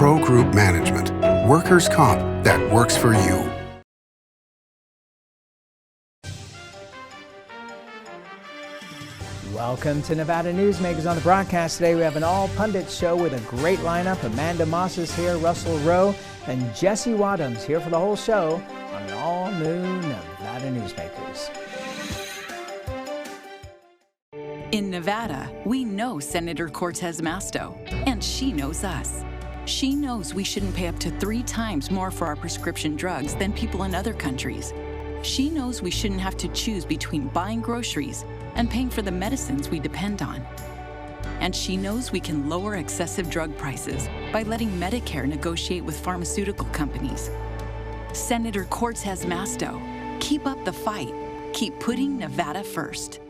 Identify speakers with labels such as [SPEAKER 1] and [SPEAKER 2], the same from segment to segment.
[SPEAKER 1] Pro Group Management. Workers' comp that works for you.
[SPEAKER 2] Welcome to Nevada Newsmakers. On the broadcast today, we have an all-Pundits show with a great lineup. Amanda Moss is here, Russell Rowe, and Jesse Wadhams here for the whole show on an all-new Nevada Newsmakers.
[SPEAKER 3] In Nevada, we know Senator Cortez Masto, and she knows us. She knows we shouldn't pay up to 3 times more for our prescription drugs than people in other countries. She knows we shouldn't have to choose between buying groceries and paying for the medicines we depend on. And she knows we can lower excessive drug prices by letting Medicare negotiate with pharmaceutical companies. Senator Cortez Masto, keep up the fight. Keep putting Nevada first.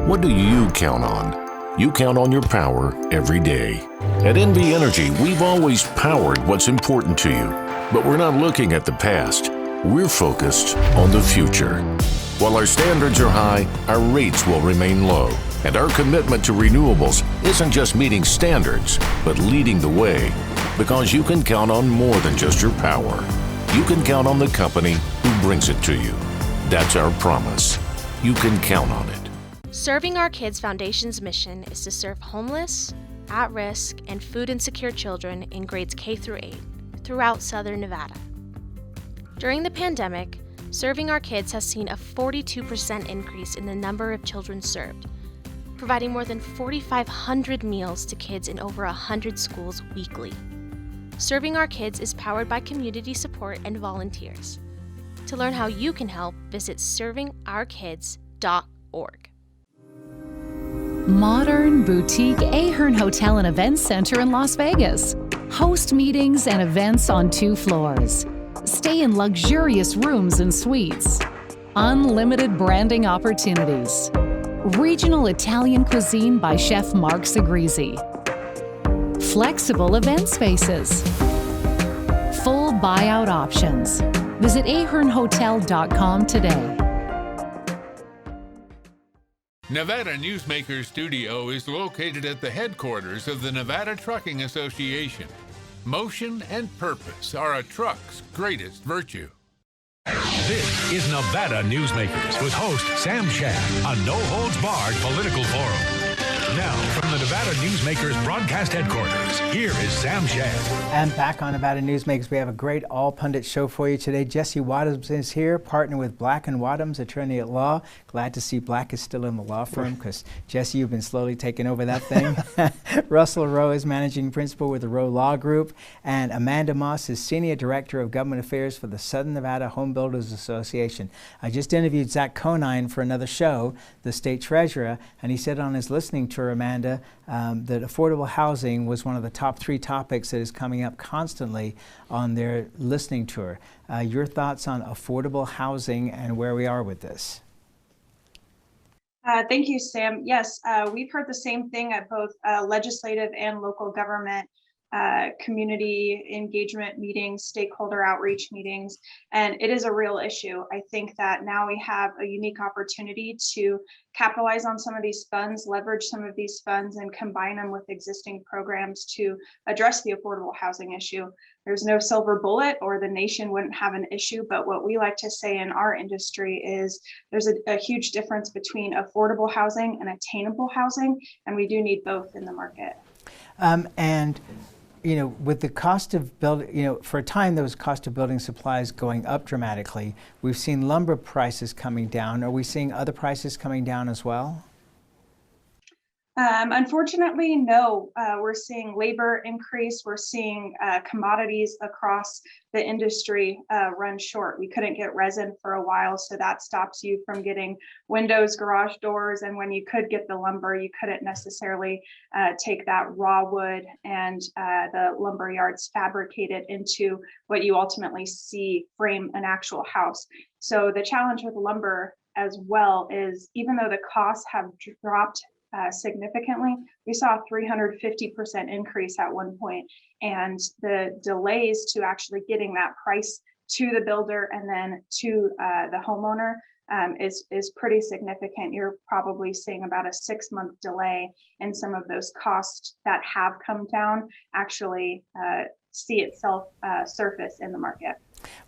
[SPEAKER 4] What do you count on? You count on your power every day. At NV Energy, we've always powered what's important to you. But we're not looking at the past. We're focused on the future. While our standards are high, our rates will remain low. And our commitment to renewables isn't just meeting standards, but leading the way. Because you can count on more than just your power. You can count on the company who brings it to you. That's our promise. You can count on it.
[SPEAKER 5] Serving Our Kids Foundation's mission is to serve homeless, at-risk, and food insecure children in grades K through 8 throughout Southern Nevada. During the pandemic, Serving Our Kids has seen a 42% increase in the number of children served, providing more than 4,500 meals to kids in over 100 schools weekly. Serving Our Kids is powered by community support and volunteers. To learn how you can help, visit servingourkids.org.
[SPEAKER 6] Modern boutique Ahern Hotel and Events Center in Las Vegas. Host meetings and events on 2 floors. Stay in luxurious rooms and suites. Unlimited branding opportunities. Regional Italian cuisine by Chef Mark Segrisi. Flexible event spaces. Full buyout options. Visit ahernhotel.com today.
[SPEAKER 7] Nevada Newsmakers Studio is located at the headquarters of the Nevada Trucking Association. Motion and purpose are a truck's greatest virtue.
[SPEAKER 8] This is Nevada Newsmakers with host Sam Shad, a no-holds-barred political forum. Now, from the Nevada Newsmakers broadcast headquarters, here is Sam Shad.
[SPEAKER 2] And back on Nevada Newsmakers, we have a great all-Pundit show for you today. Jesse Wadhams is here, partner with Black & Wadhams, attorney at law. Glad to see Black is still in the law firm because, Jesse, you've been slowly taking over that thing. Russell Rowe is managing principal with the Rowe Law Group. And Amanda Moss is senior director of government affairs for the Southern Nevada Home Builders Association. I just interviewed Zach Conine for another show, the state treasurer, and he said on his listening tour, Amanda, that affordable housing was one of the top 3 topics that is coming up constantly on their listening tour. Your thoughts on affordable housing and where we are with this?
[SPEAKER 9] Thank you, Sam. Yes, we've heard the same thing at both legislative and local government community engagement meetings, stakeholder outreach meetings, and it is a real issue. I think that now we have a unique opportunity to capitalize on some of these funds, leverage some of these funds, and combine them with existing programs to address the affordable housing issue. There's no silver bullet, or the nation wouldn't have an issue, but what we like to say in our industry is there's a huge difference between affordable housing and attainable housing, and we do need both in the market.
[SPEAKER 2] And you know, with the cost of building, you know, for a time there was cost of building supplies going up dramatically. We've seen lumber prices coming down. Are we seeing other prices coming down as well?
[SPEAKER 9] Unfortunately, no. We're seeing labor increase. We're seeing commodities across the industry run short. We couldn't get resin for a while, so that stops you from getting windows, garage doors, and when you could get the lumber, you couldn't necessarily take that raw wood and the lumber yards fabricate it into what you ultimately see frame an actual house. So the challenge with lumber as well is, even though the costs have dropped significantly, we saw a 350% increase at one point, and the delays to actually getting that price to the builder and then to the homeowner is pretty significant. You're probably seeing about a 6-month delay in some of those costs that have come down actually see itself surface in the market.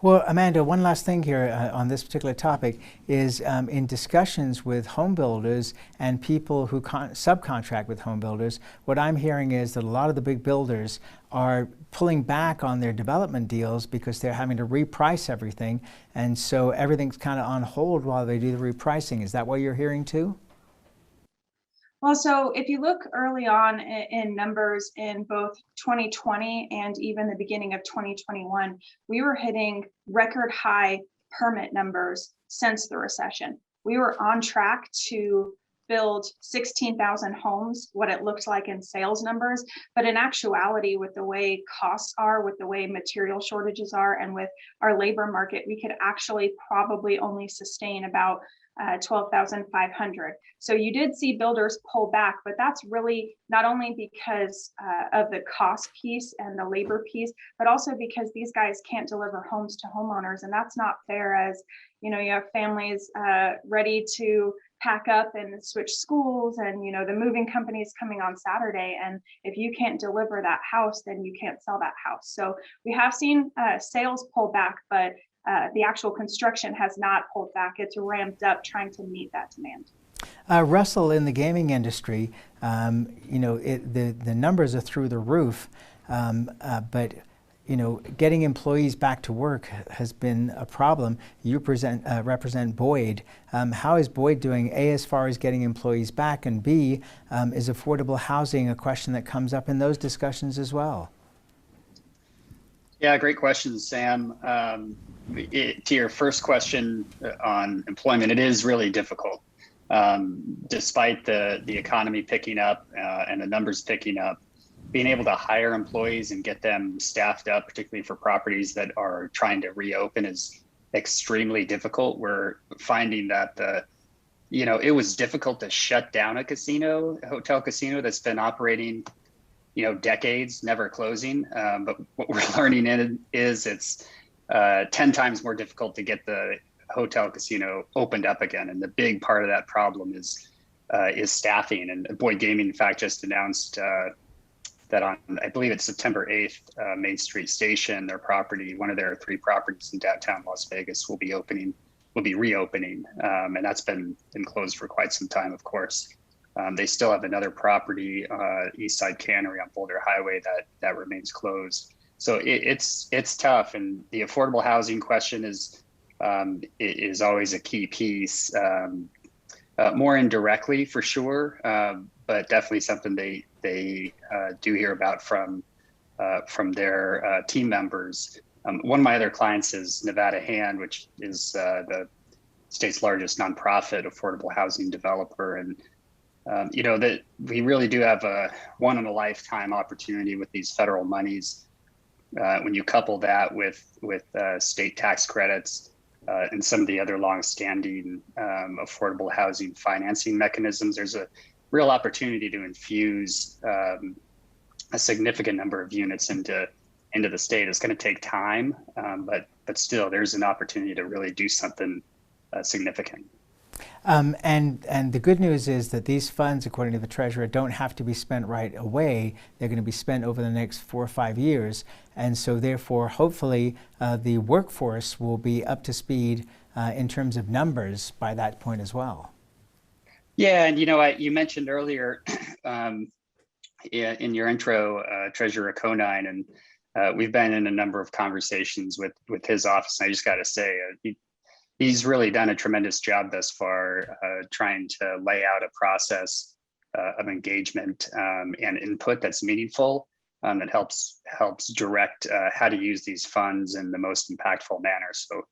[SPEAKER 2] Well, Amanda, one last thing here on this particular topic is in discussions with home builders and people who subcontract with home builders, what I'm hearing is that a lot of the big builders are pulling back on their development deals because they're having to reprice everything, and so everything's kind of on hold while they do the repricing. Is that what you're hearing too?
[SPEAKER 9] Well, so if you look early on in numbers in both 2020 and even the beginning of 2021, we were hitting record high permit numbers since the recession. We were on track to build 16,000 homes, what it looked like in sales numbers. But in actuality, with the way costs are, with the way material shortages are, and with our labor market, we could actually probably only sustain about 12,500. So you did see builders pull back, but that's really not only because of the cost piece and the labor piece, but also because these guys can't deliver homes to homeowners. And that's not fair, as you know, you have families ready to pack up and switch schools, and you know, the moving company is coming on Saturday, and if you can't deliver that house, then you can't sell that house. So we have seen sales pull back, but the actual construction has not pulled back. It's ramped up trying to meet that demand.
[SPEAKER 2] Russell, in the gaming industry, you know, the numbers are through the roof, but you know, getting employees back to work has been a problem. You represent Boyd. How is Boyd doing, A, as far as getting employees back, and B, is affordable housing a question that comes up in those discussions as well?
[SPEAKER 10] Yeah, great question, Sam. To your first question on employment, it is really difficult. Despite the economy picking up and the numbers picking up, being able to hire employees and get them staffed up, particularly for properties that are trying to reopen, is extremely difficult. We're finding that it was difficult to shut down a hotel casino that's been operating, decades, never closing. But what we're learning is it's 10 times more difficult to get the hotel casino opened up again. And the big part of that problem is staffing. And Boyd Gaming, in fact, just announced that on, I believe it's September 8th, Main Street Station, their property, one of their 3 properties in downtown Las Vegas, will be reopening. And that's been closed for quite some time, of course. They still have another property, Eastside Cannery on Boulder Highway, that remains closed. So it's tough, and the affordable housing question is always a key piece, more indirectly for sure, but definitely something they do hear about from their team members. One of my other clients is Nevada Hand, which is the state's largest nonprofit affordable housing developer, and that we really do have a one-in-a-lifetime opportunity with these federal monies. When you couple that with state tax credits and some of the other longstanding affordable housing financing mechanisms, there's a real opportunity to infuse a significant number of units into the state. It's going to take time, but still, there's an opportunity to really do something significant.
[SPEAKER 2] And the good news is that these funds, according to the Treasurer, don't have to be spent right away. They're going to be spent over the next 4 or 5 years. And so therefore, hopefully, the workforce will be up to speed in terms of numbers by that point as well.
[SPEAKER 10] Yeah, and you mentioned earlier in your intro, Treasurer Conine, and we've been in a number of conversations with his office. And I just got to say, he's really done a tremendous job thus far, trying to lay out a process of engagement and input that's meaningful, that helps direct how to use these funds in the most impactful manner. So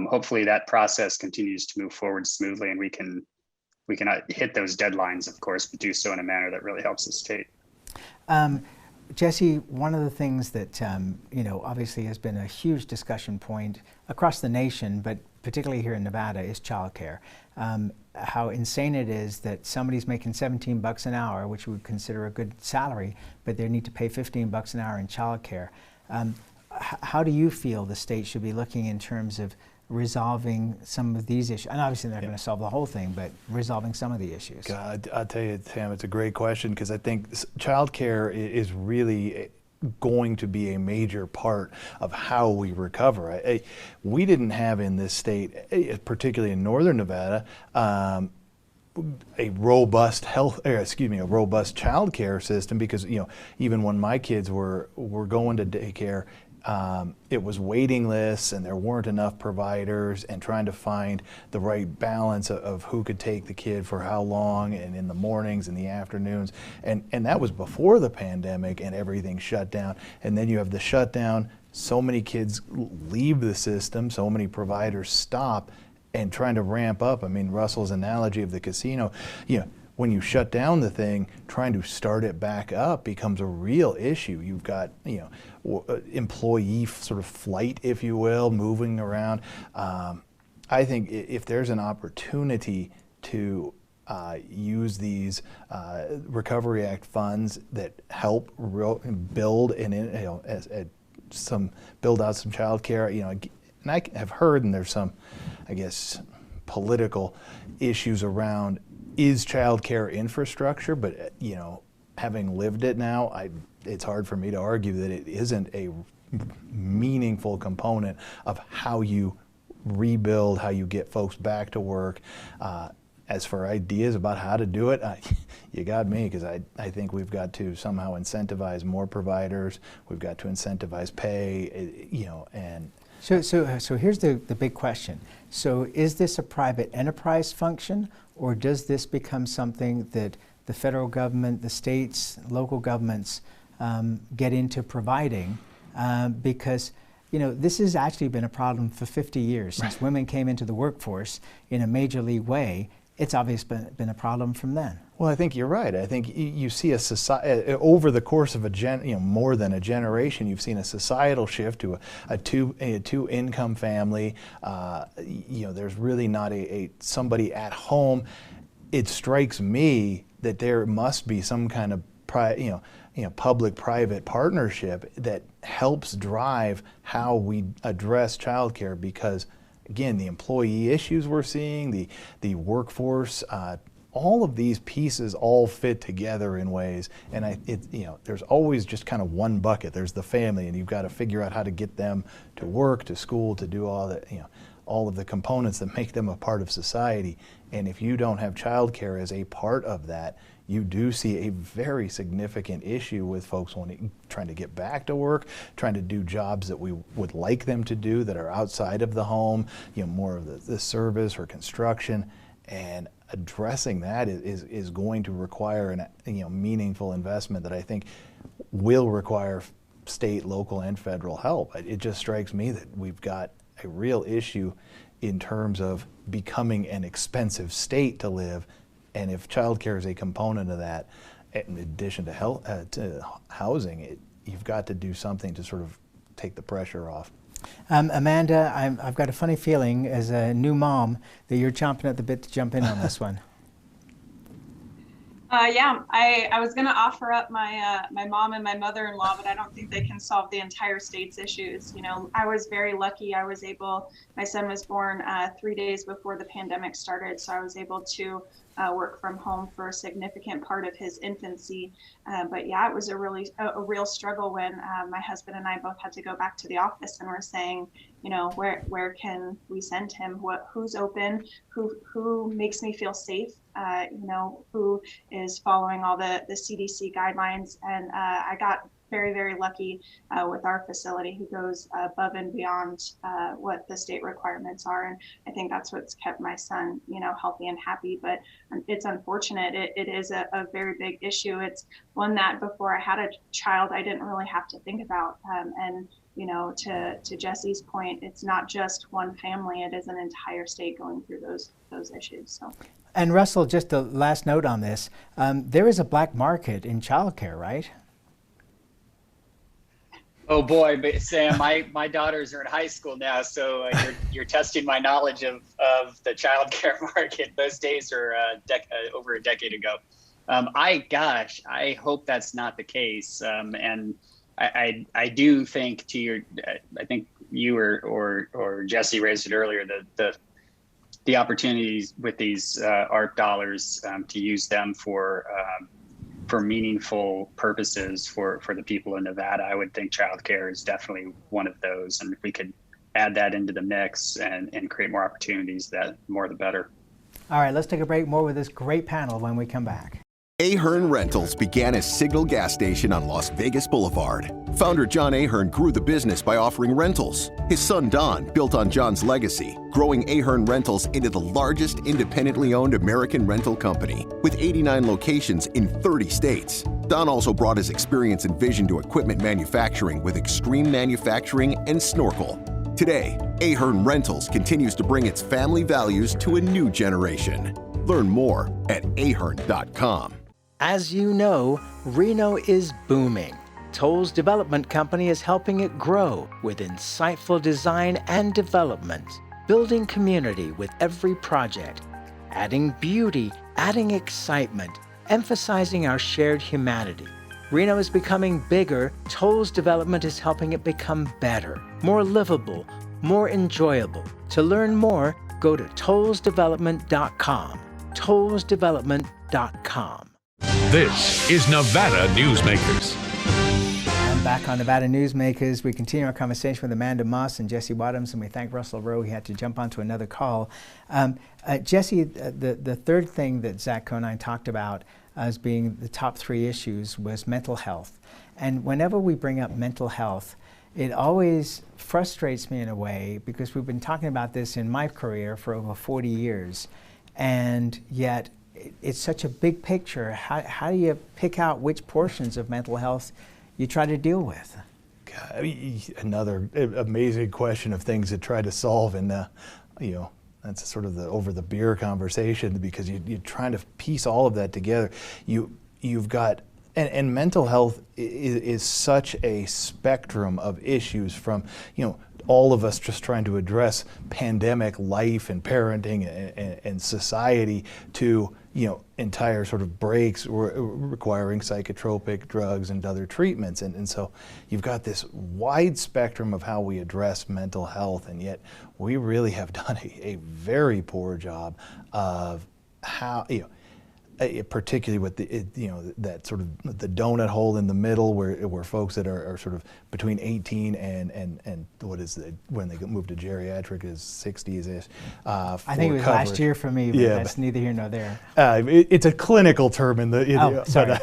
[SPEAKER 10] hopefully that process continues to move forward smoothly, and we can hit those deadlines, of course, but do so in a manner that really helps the state.
[SPEAKER 2] Jesse, one of the things that obviously has been a huge discussion point across the nation, but particularly here in Nevada, is childcare. How insane it is that somebody's making $17 an hour, which we would consider a good salary, but they need to pay $15 an hour in childcare. How do you feel the state should be looking in terms of resolving some of these issues? And obviously they're not going to solve the whole thing, but resolving some of the issues.
[SPEAKER 11] God, I'll tell you, Sam, it's a great question, because I think childcare is really going to be a major part of how we recover. We didn't have in this state, particularly in northern Nevada, a robust child care system, because even when my kids were going to daycare, it was waiting lists and there weren't enough providers, and trying to find the right balance of who could take the kid for how long, and in the mornings and the afternoons, and that was before the pandemic and everything shut down. And then you have the shutdown, so many kids leave the system, so many providers stop, and trying to ramp up. I mean, Russell's analogy of the casino, when you shut down the thing, trying to start it back up becomes a real issue. You've got, employee sort of flight, if you will, moving around. I think if there's an opportunity to use these Recovery Act funds that help build build out some child care, and I have heard, and there's some, I guess, political issues around, is childcare infrastructure, but having lived it now, it's hard for me to argue that it isn't a meaningful component of how you rebuild, how you get folks back to work. As for ideas about how to do it, you got me, because I think we've got to somehow incentivize more providers. We've got to incentivize pay, and
[SPEAKER 2] So here's the big question. So is this a private enterprise function, or does this become something that the federal government, the states, local governments get into providing? Because this has actually been a problem for 50 years. Since women came into the workforce in a major league way, it's obviously been a problem from then.
[SPEAKER 11] Well, I think you're right. I think you see a society over the course of more than a generation. You've seen a societal shift to a two-income family. There's really not somebody at home. It strikes me that there must be some kind of public-private partnership that helps drive how we address childcare, because again, the employee issues we're seeing, the workforce, all of these pieces all fit together in ways, and there's always just kind of one bucket. There's the family, and you've got to figure out how to get them to work, to school, to do all that, all of the components that make them a part of society. And if you don't have childcare as a part of that, you do see a very significant issue with folks trying to get back to work, trying to do jobs that we would like them to do that are outside of the home, more of the service or construction. And addressing that is going to require meaningful investment that I think will require state, local, and federal help. It just strikes me that we've got a real issue in terms of becoming an expensive state to live. And if childcare is a component of that, in addition to housing, you've got to do something to sort of take the pressure off.
[SPEAKER 2] Amanda, I've got a funny feeling as a new mom that you're chomping at the bit to jump in on this one.
[SPEAKER 9] Yeah, I was going to offer up my mom and my mother-in-law, but I don't think they can solve the entire state's issues. I was very lucky. My son was born 3 days before the pandemic started, so I was able to work from home for a significant part of his infancy. But yeah, it was a real struggle when my husband and I both had to go back to the office, and we're saying, where can we send him? Who's open? Who makes me feel safe? Who is following all the CDC guidelines? And I got very, very lucky with our facility, who goes above and beyond what the state requirements are. And I think that's what's kept my son, healthy and happy. But it's unfortunate. It is a very big issue. It's one that before I had a child, I didn't really have to think about. And to Jesse's point, it's not just one family. It is an entire state going through those issues. So.
[SPEAKER 2] And Russell, just a last note on this. There is a black market in childcare, right?
[SPEAKER 10] Oh boy, but Sam, my daughters are in high school now, so you're testing my knowledge of the childcare market. Those days are over a decade ago. I hope that's not the case. And I do think I think you or Jesse raised it earlier, the opportunities with these ARP dollars to use them for meaningful purposes for the people in Nevada. I would think childcare is definitely one of those. And if we could add that into the mix and create more opportunities, that more the better.
[SPEAKER 2] All right, let's take a break. More with this great panel when we come back.
[SPEAKER 12] Ahern Rentals began as Signal Gas Station on Las Vegas Boulevard. Founder John Ahern grew the business by offering rentals. His son Don built on John's legacy, growing Ahern Rentals into the largest independently owned American rental company, with 89 locations in 30 states. Don also brought his experience and vision to equipment manufacturing with Extreme Manufacturing and Snorkel. Today, Ahern Rentals continues to bring its family values to a new generation. Learn more at ahern.com.
[SPEAKER 2] As you know, Reno is booming. Toll's development company is helping it grow with insightful design and development, building community with every project, adding beauty, adding excitement, emphasizing our shared humanity. Reno is becoming bigger. Toll's development is helping it become better, more livable, more enjoyable. To learn more, go to tollsdevelopment.com. tollsdevelopment.com.
[SPEAKER 8] This is Nevada Newsmakers.
[SPEAKER 2] And back on Nevada Newsmakers, we continue our conversation with Amanda Moss and Jesse Wadhams, and we thank Russell Rowe. He had to jump onto another call. Jesse, the third thing that Zach Conine talked about as being the top three issues was mental health. And whenever we bring up mental health, it always frustrates me in a way, because we've been talking about this in my career for over 40 years, and yet it's such a big picture. How do you pick out which portions of mental health you try to deal with?
[SPEAKER 11] God, another amazing question of things to try to solve, and that's sort of the over the beer conversation, because you're trying to piece all of that together. You've got and mental health is such a spectrum of issues, from all of us just trying to address pandemic life and parenting and society, to entire sort of breaks requiring psychotropic drugs and other treatments. And so you've got this wide spectrum of how we address mental health, and yet we really have done a very poor job of how, particularly with that sort of the donut hole in the middle, where folks that are sort of between 18 and what is it, when they move to geriatric, is 60s-ish.
[SPEAKER 2] I think it was coverage last year for me, but that's neither here nor there.
[SPEAKER 11] It's a clinical term in the
[SPEAKER 2] sorry.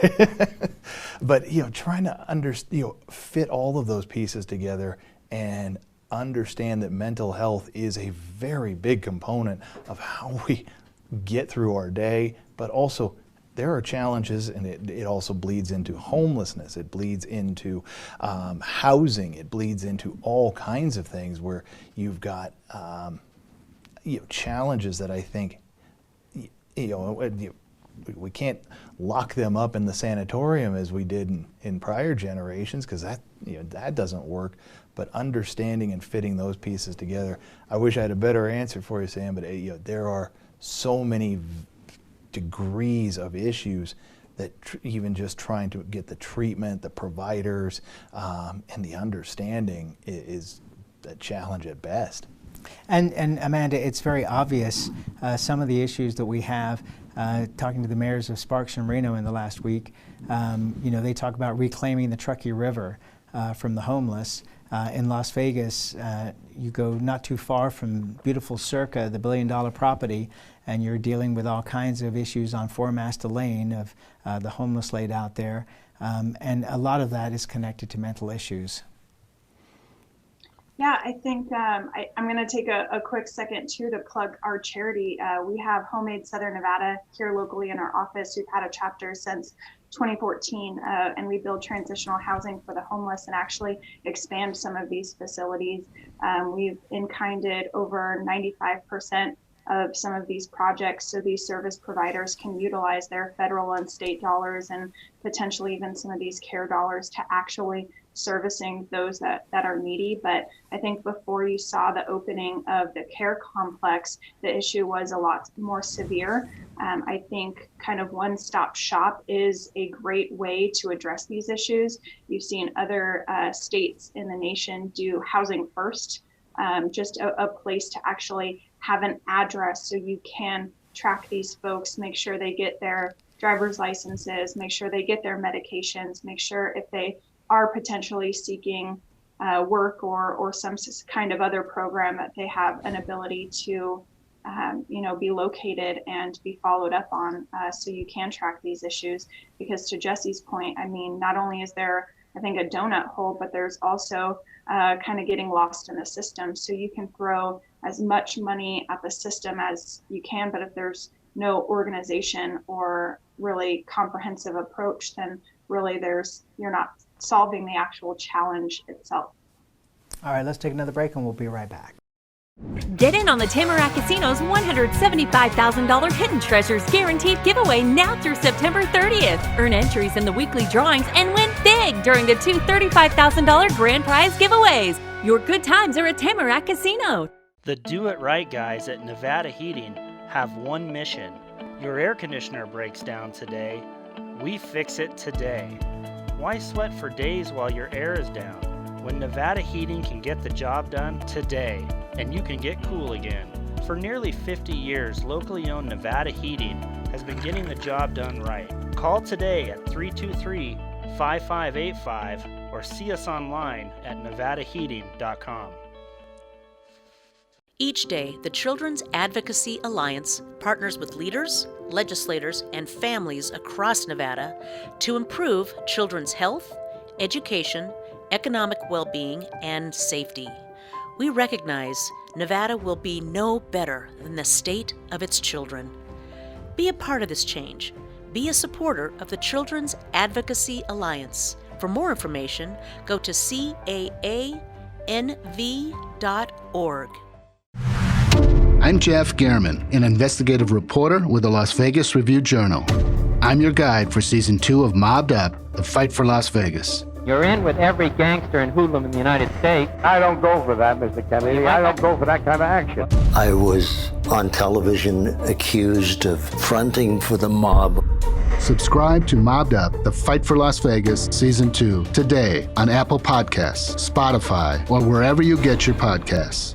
[SPEAKER 11] But trying to fit all of those pieces together and understand that mental health is a very big component of how we get through our day, but also there are challenges, and it also bleeds into homelessness, it bleeds into housing, it bleeds into all kinds of things where you've got challenges that I think we can't lock them up in the sanatorium as we did in prior generations, because that doesn't work. But understanding and fitting those pieces together, I wish I had a better answer for you, Sam, but there are so many degrees of issues that even just trying to get the treatment, the providers, and the understanding is a challenge at best.
[SPEAKER 2] And Amanda, it's very obvious some of the issues that we have. Talking to the mayors of Sparks and Reno in the last week, they talk about reclaiming the Truckee River from the homeless. In Las Vegas, you go not too far from beautiful Circa, the billion-dollar property, and you're dealing with all kinds of issues on Four Master Lane of the homeless laid out there. And a lot of that is connected to mental issues.
[SPEAKER 9] Yeah, I think I'm going to take a quick second too to plug our charity. We have Homemade Southern Nevada here locally in our office. We've had a chapter since 2014, and we build transitional housing for the homeless and actually expand some of these facilities. We've in-kinded over 95% of some of these projects, so these service providers can utilize their federal and state dollars and potentially even some of these care dollars to actually servicing those that are needy. But I think before you saw the opening of the care complex, the issue was a lot more severe. I think kind of one-stop shop is a great way to address these issues. You've seen other states in the nation do housing first, just a place to actually have an address so you can track these folks, make sure they get their driver's licenses, make sure they get their medications, make sure if they are potentially seeking work or some kind of other program that they have an ability to be located and be followed up on, so you can track these issues. Because to Jesse's point, I mean, not only is there, I think, a donut hole, but there's also kind of getting lost in the system. So you can throw as much money at the system as you can, but if there's no organization or really comprehensive approach, then really you're not solving the actual challenge itself.
[SPEAKER 2] All right, let's take another break and we'll be right back.
[SPEAKER 13] Get in on the Tamarack Casino's $175,000 Hidden Treasures Guaranteed giveaway now through September 30th. Earn entries in the weekly drawings and win big during the two $35,000 grand prize giveaways. Your good times are at Tamarack Casino.
[SPEAKER 14] The Do It Right guys at Nevada Heating have one mission. Your air conditioner breaks down today. We fix it today. Why sweat for days while your air is down? When Nevada Heating can get the job done today, and you can get cool again. For nearly 50 years, locally owned Nevada Heating has been getting the job done right. Call today at 323-5585 or see us online at nevadaheating.com.
[SPEAKER 15] Each day, the Children's Advocacy Alliance partners with leaders, legislators, and families across Nevada to improve children's health, education, economic well-being, and safety. We recognize Nevada will be no better than the state of its children. Be a part of this change. Be a supporter of the Children's Advocacy Alliance. For more information, go to caanv.org.
[SPEAKER 16] I'm Jeff Gehrman, an investigative reporter with the Las Vegas Review-Journal. I'm your guide for Season 2 of Mobbed Up, The Fight for Las Vegas.
[SPEAKER 17] You're in with every gangster and hoodlum in the United States. I don't go for that, Mr. Kennedy. I don't go for that kind of action.
[SPEAKER 18] I was on television accused of fronting for the mob.
[SPEAKER 16] Subscribe to Mobbed Up, The Fight for Las Vegas, Season 2, today on Apple Podcasts, Spotify, or wherever you get your podcasts.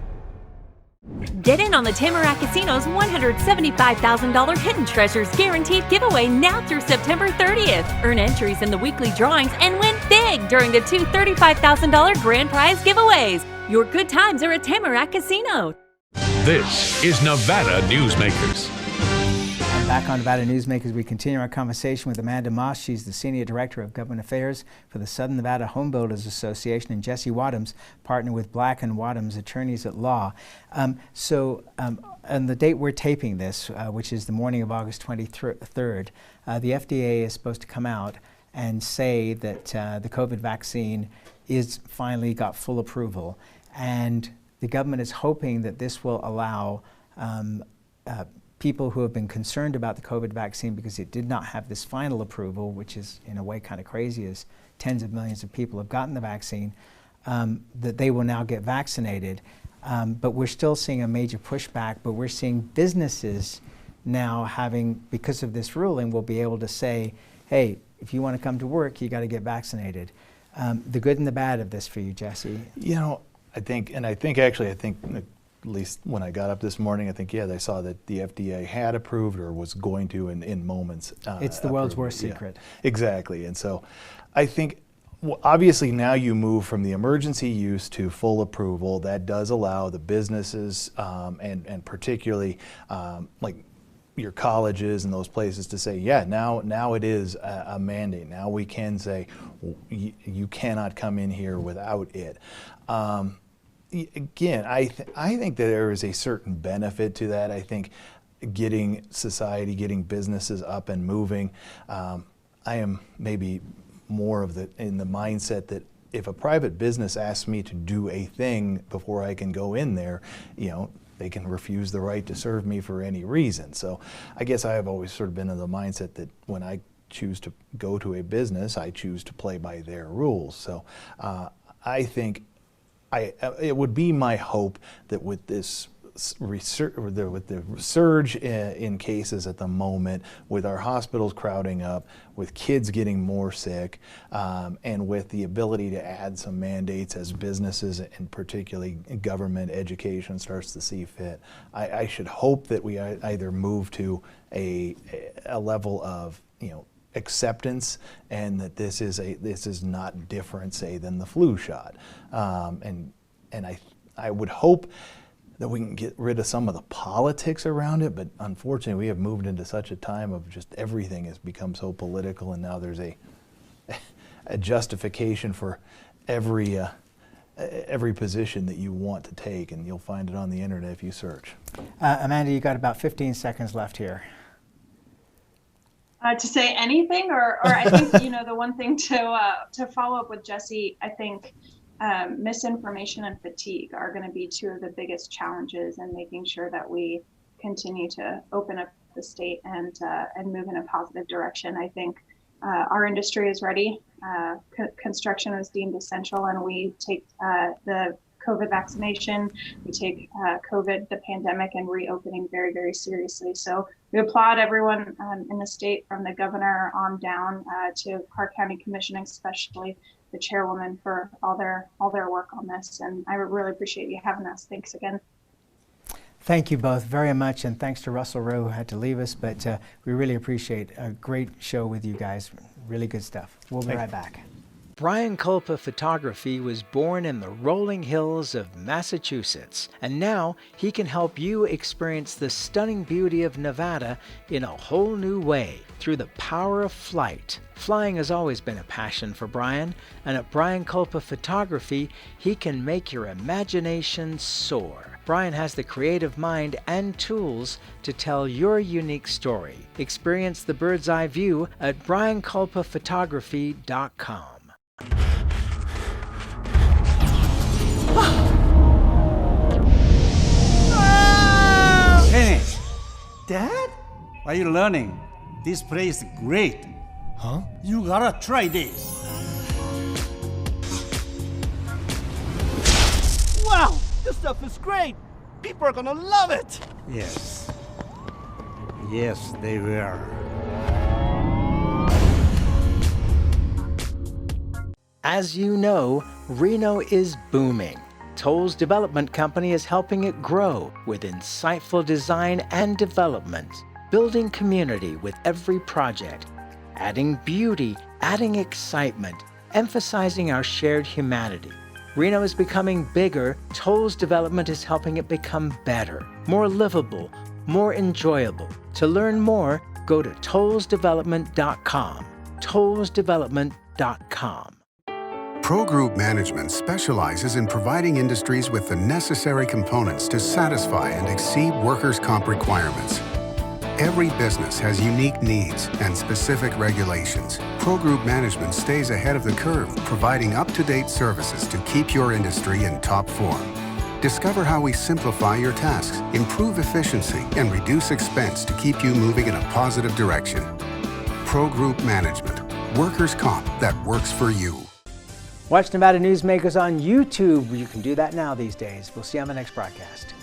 [SPEAKER 13] Get in on the Tamarack Casino's $175,000 Hidden Treasures Guaranteed giveaway now through September 30th. Earn entries in the weekly drawings and win big during the two $35,000 grand prize giveaways. Your good times are at Tamarack Casino.
[SPEAKER 8] This is Nevada Newsmakers.
[SPEAKER 2] Back on Nevada Newsmakers, we continue our conversation with Amanda Moss. She's the Senior Director of Government Affairs for the Southern Nevada Home Builders Association, and Jesse Wadhams, partner with Black & Wadhams Attorneys at Law. On the date we're taping this, which is the morning of August 23rd, the FDA is supposed to come out and say that the COVID vaccine is finally got full approval. And the government is hoping that this will allow people who have been concerned about the COVID vaccine because it did not have this final approval, which is in a way kind of crazy as tens of millions of people have gotten the vaccine, that they will now get vaccinated. But we're still seeing a major pushback, but we're seeing businesses now having, because of this ruling, will be able to say, hey, if you want to come to work, you got to get vaccinated. The good and the bad of this for you, Jesse.
[SPEAKER 11] You know, I think at least when I got up this morning, I think, they saw that the FDA had approved or was going to in moments.
[SPEAKER 2] It's the world's worst secret.
[SPEAKER 11] Exactly. And so I think, obviously now you move from the emergency use to full approval. That does allow the businesses and particularly like your colleges and those places to say, now it is a mandate. Now we can say you cannot come in here without it. Again, I think that there is a certain benefit to that. I think getting getting businesses up and moving. I am maybe more in the mindset that if a private business asks me to do a thing before I can go in there, they can refuse the right to serve me for any reason. So I guess I have always sort of been in the mindset that when I choose to go to a business, I choose to play by their rules. So I think it would be my hope that with this with the surge in cases at the moment, with our hospitals crowding up, with kids getting more sick, and with the ability to add some mandates as businesses and particularly government education starts to see fit, I should hope that we either move to a level of acceptance, and that this is not different, say, than the flu shot, and I would hope that we can get rid of some of the politics around it, but unfortunately we have moved into such a time of just everything has become so political, and now there's a justification for every position that you want to take, and you'll find it on the internet if you search.
[SPEAKER 2] Amanda, you got about 15 seconds left here.
[SPEAKER 9] To say anything, or I think the one thing to follow up with Jesse, I think misinformation and fatigue are going to be two of the biggest challenges in making sure that we continue to open up the state and move in a positive direction. I think our industry is ready. Construction was deemed essential, and we take the COVID vaccination, we take COVID, the pandemic, and reopening very, very seriously. So we applaud everyone in the state, from the governor on down to Clark County Commissioning, especially the chairwoman, for all their work on this. And I really appreciate you having us. Thanks again.
[SPEAKER 2] Thank you both very much, and thanks to Russell Rowe, who had to leave us, but we really appreciate a great show with you guys. Really good stuff. We'll be right back. Brian Culpa Photography was born in the rolling hills of Massachusetts, and now he can help you experience the stunning beauty of Nevada in a whole new way through the power of flight. Flying has always been a passion for Brian, and at Brian Culpa Photography, he can make your imagination soar. Brian has the creative mind and tools to tell your unique story. Experience the bird's eye view at brianculpaphotography.com.
[SPEAKER 19] Hey, Dad? Why are you learning? This place is great. Huh? You gotta try this.
[SPEAKER 20] Wow, this stuff is great. People are gonna love it.
[SPEAKER 19] Yes. Yes, they will.
[SPEAKER 2] As you know, Reno is booming. Toll's development company is helping it grow with insightful design and development, building community with every project, adding beauty, adding excitement, emphasizing our shared humanity. Reno is becoming bigger. Toll's development is helping it become better, more livable, more enjoyable. To learn more, go to tollsdevelopment.com. tollsdevelopment.com.
[SPEAKER 1] Pro Group Management specializes in providing industries with the necessary components to satisfy and exceed workers' comp requirements. Every business has unique needs and specific regulations. Pro Group Management stays ahead of the curve, providing up-to-date services to keep your industry in top form. Discover how we simplify your tasks, improve efficiency, and reduce expense to keep you moving in a positive direction. Pro Group Management. Workers' comp that works for you.
[SPEAKER 2] Watch Nevada Newsmakers on YouTube. You can do that now these days. We'll see you on the next broadcast.